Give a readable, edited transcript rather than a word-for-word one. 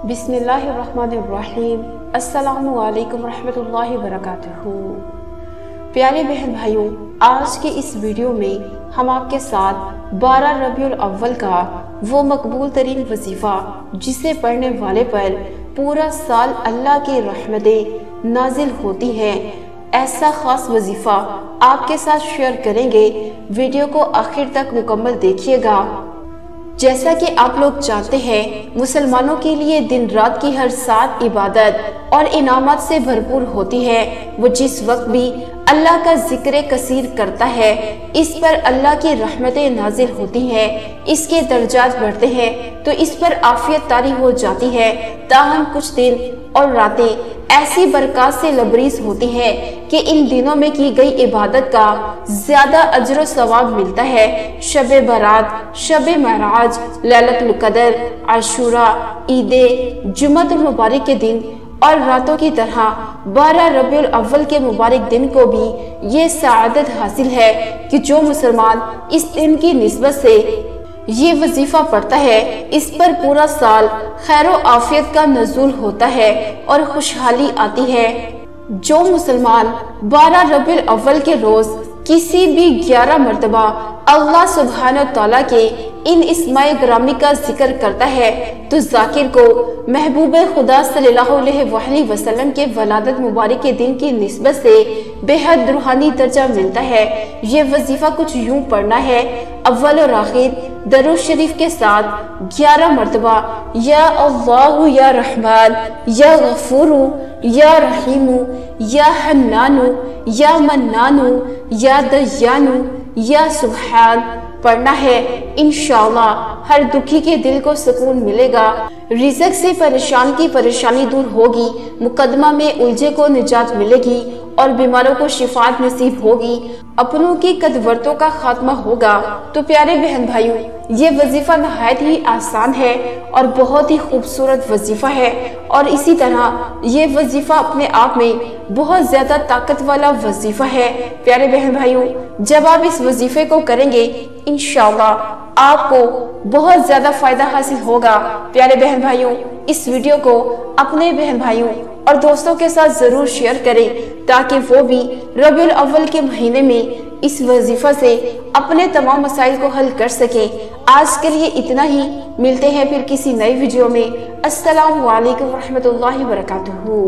बिस्मिल्लाहिर्रहमानिर्रहीम। अस्सलामु अलैकुम रहमतुल्लाहि वबरकातुहू। प्यारे बहन भाइयों, आज के इस वीडियो में हम आपके साथ 12 रबीउल अव्वल का वो मकबूल तरीन वजीफ़ा जिसे पढ़ने वाले पर पूरा साल अल्लाह की रहमतें नाजिल होती हैं, ऐसा ख़ास वजीफ़ा आपके साथ शेयर करेंगे। वीडियो को आखिर तक मुकम्मल देखिएगा। जैसा कि आप लोग जानते हैं, मुसलमानों के लिए दिन रात की हर सात इबादत और इनामत से भरपूर होती है। वो जिस वक्त भी अल्लाह का जिक्र कसीर करता है, इस पर अल्लाह की रहमतें नाजिल होती हैं, इसके दर्जात बढ़ते हैं, तो इस पर आफियत तारी हो जाती है। ताहम कुछ दिन और रातें ऐसी बरकत से लबरीज होती है कि इन दिनों में की गई इबादत का ज्यादा अजर व सवाब मिलता है। शब बारात, शब महराज, लैलतुल कदर, आशूरा, ईदे जुम्मतुल मुबारक के दिन और रातों की तरह 12 रबीउल अव्वल के मुबारक दिन को भी ये सआदत हासिल है कि जो मुसलमान इस दिन की निस्बत से ये वजीफा पढ़ता है, इस पर पूरा साल खैर व आफियत का नज़ूल होता है और खुशहाली आती है। जो मुसलमान 12 रबीउल अव्वल के रोज किसी भी 11 मरतबा अल्लाह सुब्हानहू तआला के इन इस्माए ग्रामी का जिक्र करता है, तो जाकिर को महबूब खुदा सल्लल्लाहु अलैहि वसल्लम के वलादत मुबारक के दिन की निस्बत से बेहद रूहानी दर्जा मिलता है। ये वजीफा कुछ यूं पढ़ना है। अव्वल और आखिर दरूद शरीफ के साथ 11 मरतबा या अल्लाहु या रहमान या गफूरू या रहीमू या हन्नानू या मन्नानू या दय्यानू या सुब्हान पढ़ना है। इंशाअल्लाह हर दुखी के दिल को सुकून मिलेगा, रिज़्क से परेशान की परेशानी दूर होगी, मुकदमा में उलझे को निजात मिलेगी और बीमारों को शिफात नसीब होगी, अपनों की कदवरतों का खात्मा होगा। तो प्यारे बहन भाइयों, ये वजीफा नहायत ही आसान है और बहुत ही खूबसूरत वजीफा है, और इसी तरह ये वजीफा अपने आप में बहुत ज्यादा ताकत वाला वजीफा है। प्यारे बहन भाइयों, जब आप इस वजीफे को करेंगे, इंशाअल्लाह आपको बहुत ज्यादा फायदा हासिल होगा। प्यारे बहन भाइयों, इस वीडियो को अपने बहन भाइयों और दोस्तों के साथ जरूर शेयर करें, ताकि वो भी रबीउल अव्वल के महीने में इस वजीफा से अपने तमाम मसाइल को हल कर सकें। आज के लिए इतना ही, मिलते हैं फिर किसी नई वीडियो में। अस्सलामु अलैकुम रहमतुल्लाहि वबरकातुहू।